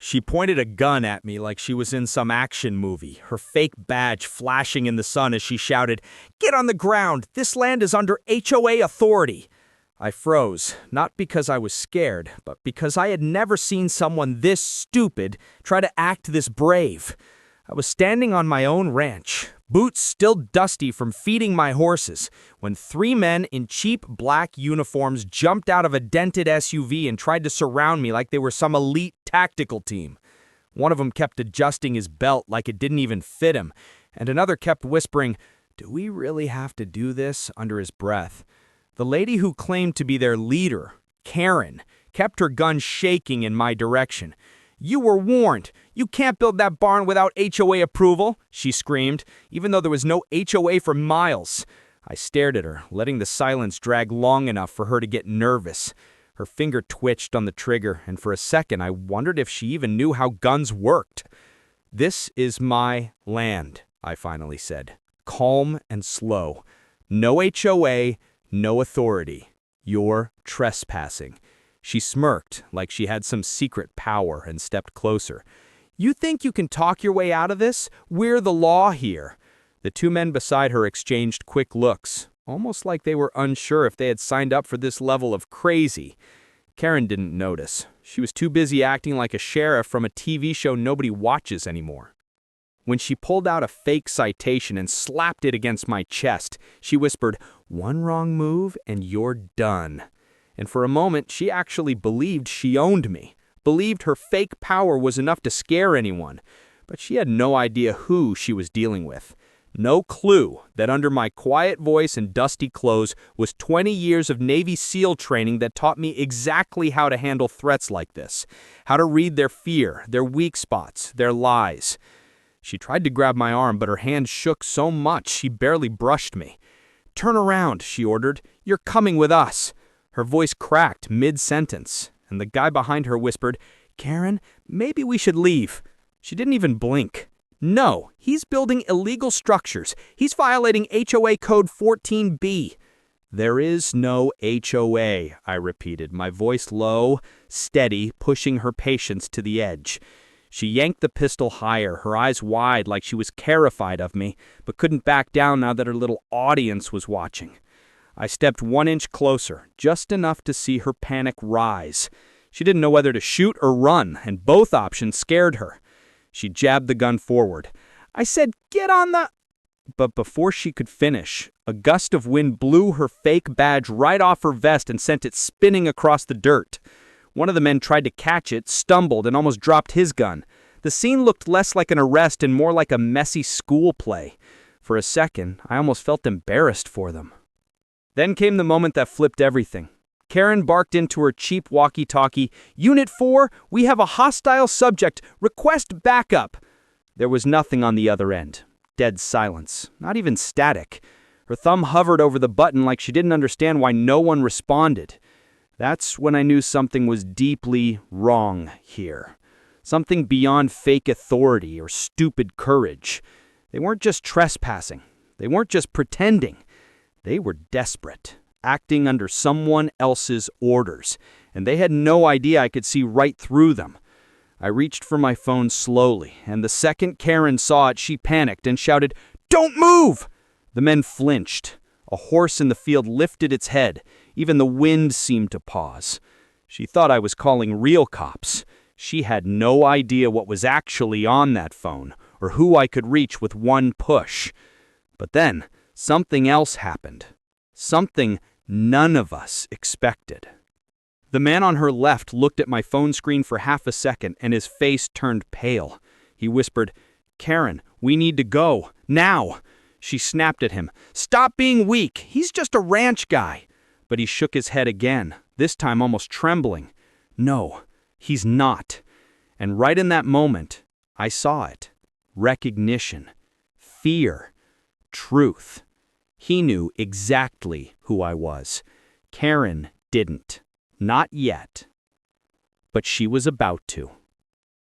She pointed a gun at me like she was in some action movie, her fake badge flashing in the sun as she shouted, "Get on the ground! This land is under HOA authority!" I froze, not because I was scared, but because I had never seen someone this stupid try to act this brave. I was standing on my own ranch, boots still dusty from feeding my horses, when three men in cheap black uniforms jumped out of a dented SUV and tried to surround me like they were some elite tactical team. One of them kept adjusting his belt like it didn't even fit him, and another kept whispering, "Do we really have to do this?" under his breath. The lady who claimed to be their leader, Karen, kept her gun shaking in my direction. "You were warned. You can't build that barn without HOA approval," she screamed, even though there was no HOA for miles. I stared at her, letting the silence drag long enough for her to get nervous. Her finger twitched on the trigger, and for a second I wondered if she even knew how guns worked. "This is my land," I finally said, calm and slow. "No HOA, no authority. You're trespassing." She smirked like she had some secret power and stepped closer. "You think you can talk your way out of this? We're the law here." The two men beside her exchanged quick looks, almost like they were unsure if they had signed up for this level of crazy. Karen didn't notice. She was too busy acting like a sheriff from a TV show nobody watches anymore. When she pulled out a fake citation and slapped it against my chest, she whispered, "One wrong move and you're done." And for a moment, she actually believed she owned me, believed her fake power was enough to scare anyone. But she had no idea who she was dealing with. No clue that under my quiet voice and dusty clothes was 20 years of Navy SEAL training that taught me exactly how to handle threats like this, how to read their fear, their weak spots, their lies. She tried to grab my arm, but her hand shook so much she barely brushed me. "Turn around," she ordered. "You're coming with us." Her voice cracked mid-sentence, and the guy behind her whispered, "Karen, maybe we should leave." She didn't even blink. "No, he's building illegal structures. He's violating HOA Code 14B. "There is no HOA, I repeated, my voice low, steady, pushing her patience to the edge. She yanked the pistol higher, her eyes wide like she was terrified of me, but couldn't back down now that her little audience was watching. I stepped 1 inch closer, just enough to see her panic rise. She didn't know whether to shoot or run, and both options scared her. She jabbed the gun forward. I said, "Get on the—" But before she could finish, a gust of wind blew her fake badge right off her vest and sent it spinning across the dirt. One of the men tried to catch it, stumbled, and almost dropped his gun. The scene looked less like an arrest and more like a messy school play. For a second, I almost felt embarrassed for them. Then came the moment that flipped everything. Karen barked into her cheap walkie-talkie, "Unit 4, we have a hostile subject. Request backup." There was nothing on the other end. Dead silence. Not even static. Her thumb hovered over the button like she didn't understand why no one responded. That's when I knew something was deeply wrong here. Something beyond fake authority or stupid courage. They weren't just trespassing. They weren't just pretending. They were desperate, acting under someone else's orders, and they had no idea I could see right through them. I reached for my phone slowly, and the second Karen saw it, she panicked and shouted, "Don't move!" The men flinched. A horse in the field lifted its head. Even the wind seemed to pause. She thought I was calling real cops. She had no idea what was actually on that phone, or who I could reach with one push. But then, something else happened. Something none of us expected. The man on her left looked at my phone screen for half a second, and his face turned pale. He whispered, "Karen, we need to go. Now!" She snapped at him. "Stop being weak. He's just a ranch guy." But he shook his head again, this time almost trembling. "No, he's not." And right in that moment, I saw it. Recognition. Fear. Truth. He knew exactly who I was. Karen didn't. Not yet. But she was about to.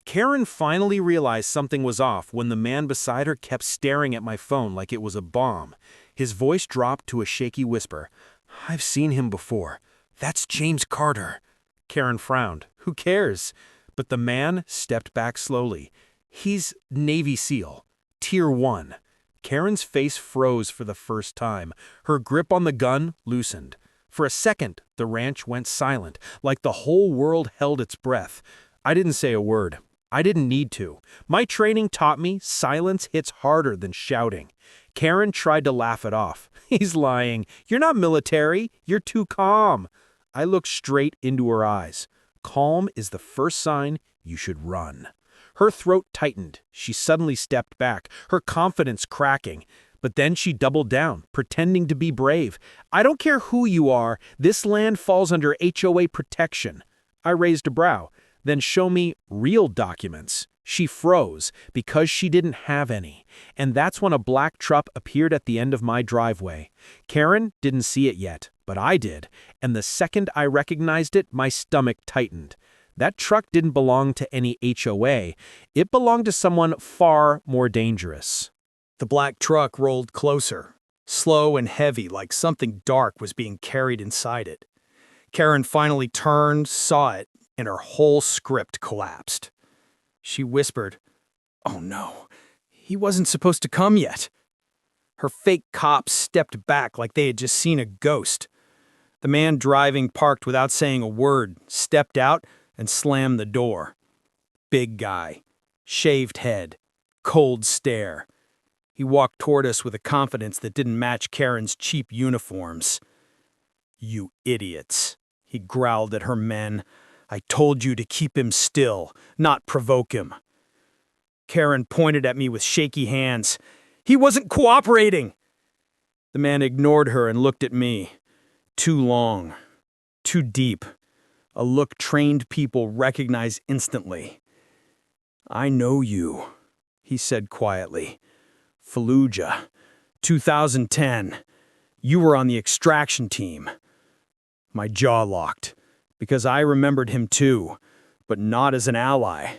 Karen finally realized something was off when the man beside her kept staring at my phone like it was a bomb. His voice dropped to a shaky whisper. "I've seen him before. That's James Carter." Karen frowned. "Who cares?" But the man stepped back slowly. He's Navy SEAL, Tier 1. Karen's face froze for the first time. Her grip on the gun loosened. For a second, the ranch went silent, like the whole world held its breath. I didn't say a word. I didn't need to. My training taught me silence hits harder than shouting. Karen tried to laugh it off. He's lying. You're not military. You're too calm. I looked straight into her eyes. Calm is the first sign you should run. Her throat tightened. She suddenly stepped back, her confidence cracking. But then she doubled down, pretending to be brave. I don't care who you are. This land falls under HOA protection. I raised a brow. Then show me real documents. She froze because she didn't have any. And that's when a black truck appeared at the end of my driveway. Karen didn't see it yet, but I did. And the second I recognized it, my stomach tightened. That truck didn't belong to any HOA. It belonged to someone far more dangerous. The black truck rolled closer, slow and heavy, like something dark was being carried inside it. Karen finally turned, saw it, and her whole script collapsed. She whispered, "Oh no, he wasn't supposed to come yet." Her fake cops stepped back like they had just seen a ghost. The man driving parked without saying a word, stepped out, and slammed the door. Big guy, shaved head, cold stare. He walked toward us with a confidence that didn't match Karen's cheap uniforms. "You idiots," he growled at her men. "I told you to keep him still, not provoke him." Karen pointed at me with shaky hands. "He wasn't cooperating!" The man ignored her and looked at me. Too long, too deep. A look trained people recognize instantly. "I know you," he said quietly. "Fallujah, 2010. You were on the extraction team." My jaw locked, because I remembered him too, but not as an ally.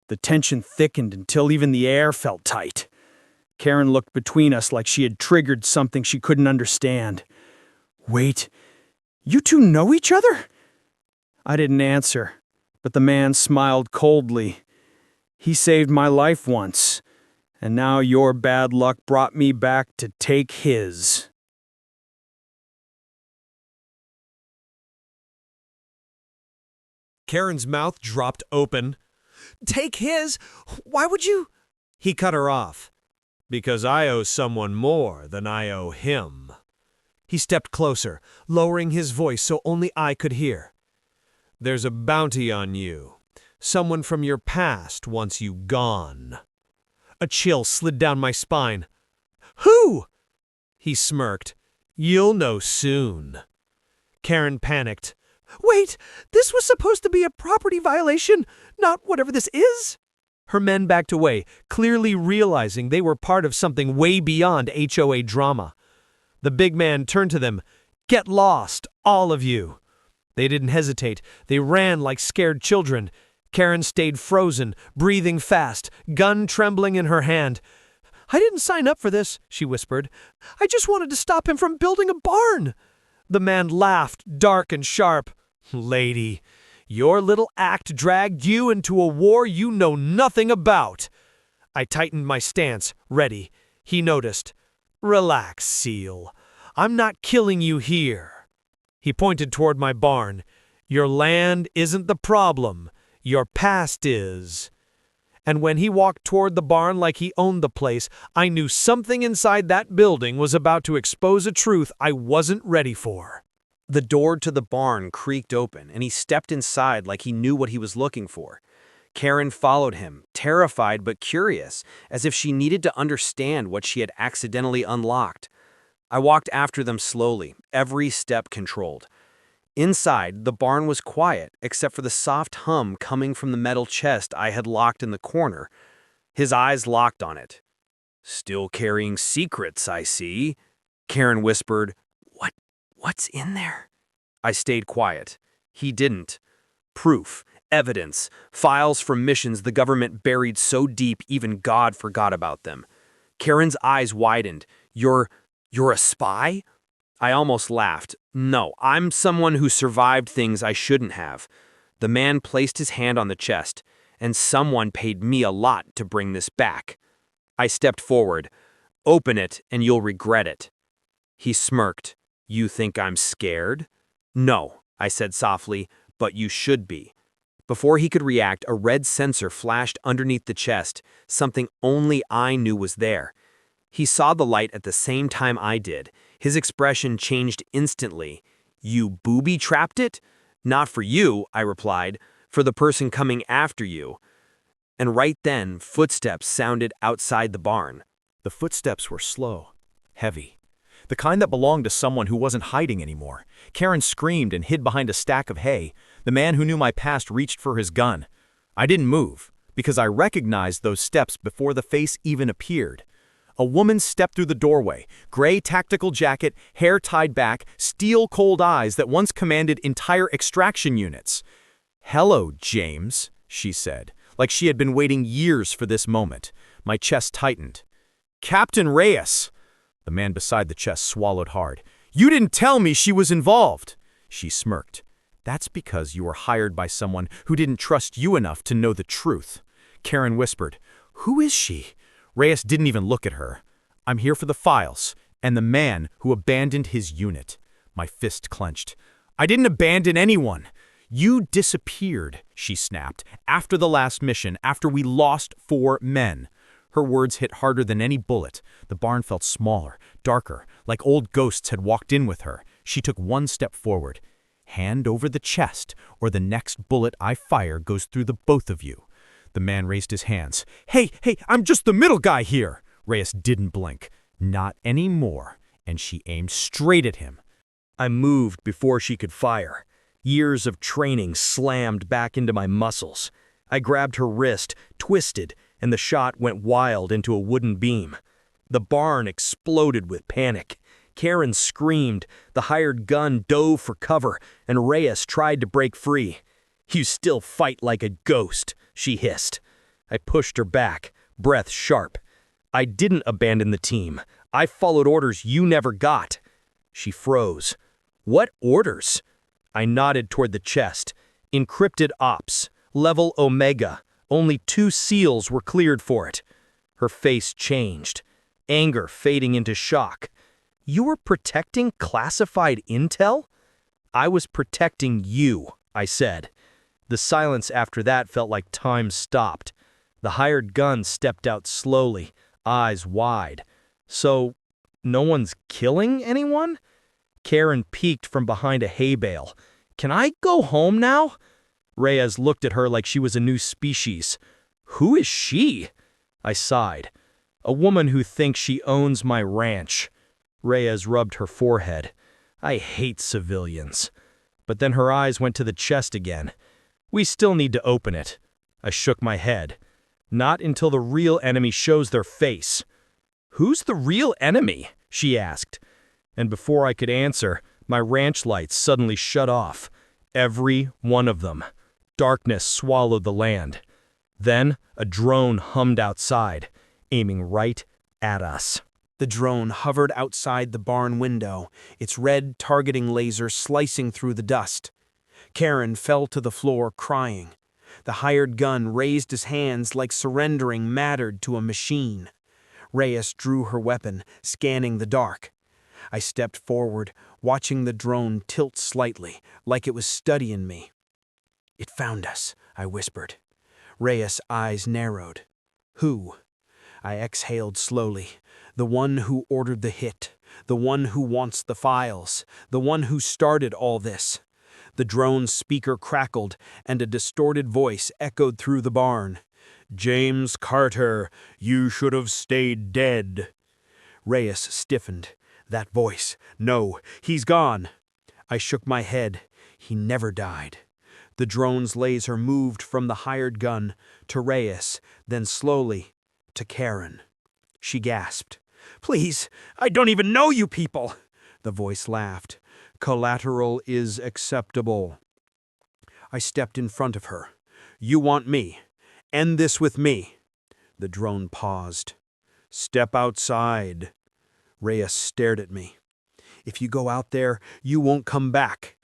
The tension thickened until even the air felt tight. Karen looked between us like she had triggered something she couldn't understand. "Wait, you two know each other?" I didn't answer, but the man smiled coldly. "He saved my life once, and now your bad luck brought me back to take his." Karen's mouth dropped open. "Take his? Why would you?" He cut her off. "Because I owe someone more than I owe him." He stepped closer, lowering his voice so only I could hear. "There's a bounty on you. Someone from your past wants you gone." A chill slid down my spine. "Who?" He smirked. "You'll know soon." Karen panicked. "Wait, this was supposed to be a property violation, not whatever this is?" Her men backed away, clearly realizing they were part of something way beyond HOA drama. The big man turned to them. "Get lost, all of you." They didn't hesitate. They ran like scared children. Karen stayed frozen, breathing fast, gun trembling in her hand. "I didn't sign up for this," she whispered. "I just wanted to stop him from building a barn." The man laughed, dark and sharp. "Lady, your little act dragged you into a war you know nothing about." I tightened my stance, ready. He noticed. "Relax, SEAL. I'm not killing you here." He pointed toward my barn. "Your land isn't the problem. Your past is." And when he walked toward the barn like he owned the place, I knew something inside that building was about to expose a truth I wasn't ready for. The door to the barn creaked open, and he stepped inside like he knew what he was looking for. Karen followed him, terrified but curious, as if she needed to understand what she had accidentally unlocked. I walked after them slowly, every step controlled. Inside, the barn was quiet, except for the soft hum coming from the metal chest I had locked in the corner. His eyes locked on it. "Still carrying secrets, I see." Karen whispered, What's in there?" I stayed quiet. He didn't. Proof, evidence, files from missions the government buried so deep even God forgot about them. Karen's eyes widened. You're a spy?" I almost laughed. "No, I'm someone who survived things I shouldn't have." The man placed his hand on the chest, and someone paid me a lot to bring this back. I stepped forward. Open it, and you'll regret it. He smirked. You think I'm scared? No, I said softly, but you should be. Before he could react, a red sensor flashed underneath the chest, something only I knew was there. He saw the light at the same time I did. His expression changed instantly. You booby-trapped it? Not for you, I replied, for the person coming after you. And right then, footsteps sounded outside the barn. The footsteps were slow, heavy. The kind that belonged to someone who wasn't hiding anymore. Karen screamed and hid behind a stack of hay. The man who knew my past reached for his gun. I didn't move, because I recognized those steps before the face even appeared. A woman stepped through the doorway, gray tactical jacket, hair tied back, steel-cold eyes that once commanded entire extraction units. "Hello, James," she said, like she had been waiting years for this moment. My chest tightened. "Captain Reyes!" The man beside the chest swallowed hard. "You didn't tell me she was involved!" She smirked. "That's because you were hired by someone who didn't trust you enough to know the truth." Karen whispered, "Who is she?" Reyes didn't even look at her. "I'm here for the files, and the man who abandoned his unit." My fist clenched. "I didn't abandon anyone. You disappeared," she snapped, "after the last mission, after we lost 4 men. Her words hit harder than any bullet. The barn felt smaller, darker, like old ghosts had walked in with her. She took one step forward. "Hand over the chest, or the next bullet I fire goes through the both of you." The man raised his hands. Hey, I'm just the middle guy here." Reyes didn't blink. "Not anymore," and she aimed straight at him. I moved before she could fire. Years of training slammed back into my muscles. I grabbed her wrist, twisted, and the shot went wild into a wooden beam. The barn exploded with panic. Karen screamed, the hired gun dove for cover, and Reyes tried to break free. "You still fight like a ghost," she hissed. I pushed her back, breath sharp. "I didn't abandon the team. I followed orders you never got." She froze. "What orders?" I nodded toward the chest. "Encrypted ops. Level Omega. Only 2 SEALs were cleared for it." Her face changed, anger fading into shock. "You were protecting classified intel?" "I was protecting you," I said. The silence after that felt like time stopped. The hired gun stepped out slowly, eyes wide. "So, no one's killing anyone?" Karen peeked from behind a hay bale. "Can I go home now?" Reyes looked at her like she was a new species. "Who is she?" I sighed. "A woman who thinks she owns my ranch." Reyes rubbed her forehead. "I hate civilians." But then her eyes went to the chest again. "We still need to open it." I shook my head. "Not until the real enemy shows their face." "Who's the real enemy?" she asked. And before I could answer, my ranch lights suddenly shut off. Every one of them. Darkness swallowed the land. Then a drone hummed outside, aiming right at us. The drone hovered outside the barn window, its red targeting laser slicing through the dust. Karen fell to the floor crying. The hired gun raised his hands like surrendering mattered to a machine. Reyes drew her weapon, scanning the dark. I stepped forward, watching the drone tilt slightly, like it was studying me. "It found us," I whispered. Reyes' eyes narrowed. "Who?" I exhaled slowly. "The one who ordered the hit. The one who wants the files. The one who started all this." The drone's speaker crackled, and a distorted voice echoed through the barn. "James Carter, you should have stayed dead." Reyes stiffened. That voice. "No, he's gone." I shook my head. He never died. The drone's laser moved from the hired gun to Reyes, then slowly to Karen. She gasped. "Please, I don't even know you people." The voice laughed. "Collateral is acceptable." I stepped in front of her. "You want me? End this with me." The drone paused. "Step outside." Reyes stared at me. "If you go out there, you won't come back."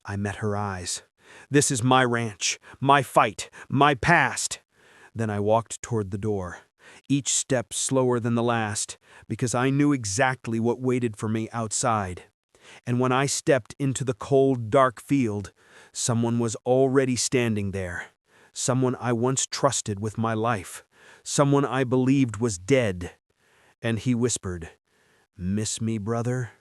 I met her eyes. This is my ranch, my fight, my past. Then I walked toward the door, each step slower than the last, because I knew exactly what waited for me outside. And when I stepped into the cold, dark field, someone was already standing there. Someone I once trusted with my life. Someone I believed was dead. And he whispered, "Miss me, brother?"